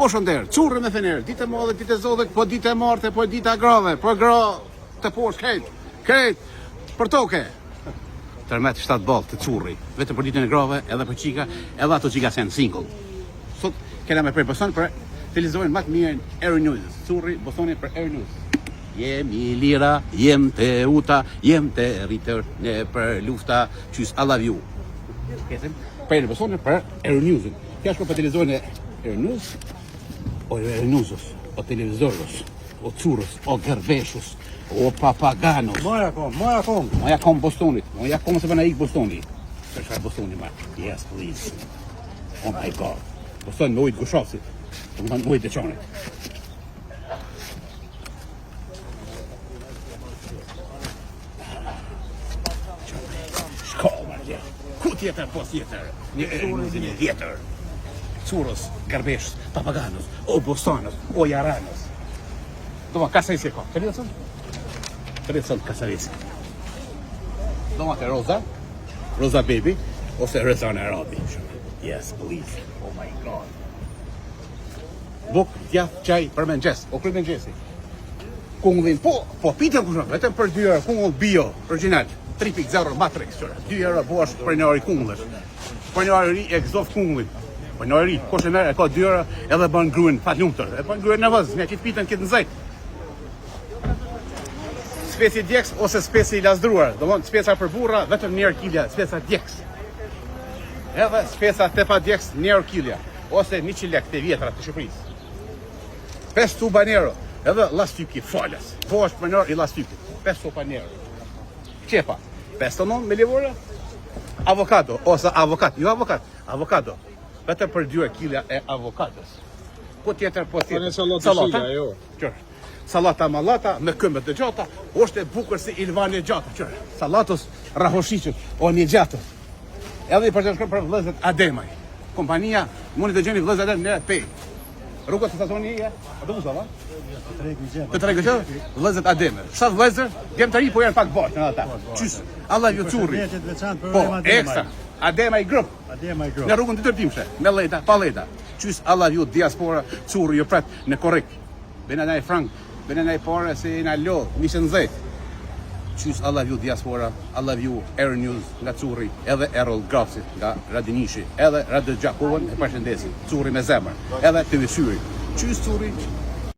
Po shënder, currë me fener, ditë e madhe, ditë e zodhe, po ditë e marte, po ditë e grave, po gra të poshtë, krejt, për toke. Tërmet 7 ballë të curri, vetëm për ditën e grave, edhe për qika, edhe ato qika sen single. Sot kena me prej Boston për televizorin më të mirë Euronews. Curri Bostoni për Euronews. Jemi lira, jem të uta, jem të rritër në për lufta, qys I love you. Kesim, prej Bostoni për Euronews. Kja shko për televizorin e Euronews, o Euronewsos, o televizorës, o curës, o gërbeshus, o papaganos. Moja kom Bostonit. Moja kom se përna ik Bostoni. Për shka Bostoni ma. Yes, please. Oh my God. Boston me ujtë gushosit. Të më ujtë e qonit. Shko, margja. Ku tjetër, pos tjetër? Një tjetër. Curës, gërbeshës, papaganos, o Bostonos, o Jaranos. Do ma kasajsi ka. Këtë jetësën? Këtë kasajsi. Do ma të Rosa Baby, ose Rezana Arabi. Yes, please. Oh my God. Buk, djath, qaj, për mëngjes. O kry mëngjesi. Kungullin, po pitën kushën, vetëm për 2 euro, kungull bio, original. 3.0 Matrix, 2 euro bosh për një ari kungullës. Për një ari egzof kungullin. Për një ari, koshe merë, e ka 2 euro, edhe bën gruen fat lumëtër. E bën gruen në vëzë, me qitë pitën këtë në zajtë. Speci djeks ose speci lasdruar. Do mënë speca për burra, vetëm 1 kilja, speca djeks. Edhe speca tepa djeks 1 kilja, ose 100 lek të vjetra të Shqipërisë. 5 tuba nero, edhe lastyki, falas. Po është për nërë i lastyki, 5 tuba nero. Qepa, 5 me livore, avokado, ose avokat, jo avokado. Vetëm për 2 kilja e avokados. Po tjetër. Salata, jo. Salata malata, me këmbët të gjata, është e bukur si Ilvani e gjata, Salatos rahoshiqët, o një gjatës. Edhe i përgjën shkëm për vlezët Ademaj. Kompania, mundi të gjeni vlezët Ademaj në pej. Rrugët të stazoni e, a të vëzava? Të tregë që, vlezët Ademaj. Sa vlezër, gjem të ri, po janë pak bashkë në ata. Qysë, Allah ju curri. Po, ekstra, Ademaj Group. Në rrugën të tërtimshe, me leta, pa leta. Qysë, Allah ju diaspora, curri ju pret në korrekt. Bena na e frank, bena na e pare se na lo, nisën zetë. Qys I love you diaspora, I love you Euronews nga Curri, edhe Errol Grafsit nga Radinishi, edhe Radio Gjakovën e përshëndesin, Curri me zemër, edhe TV Syri. Qys Curri,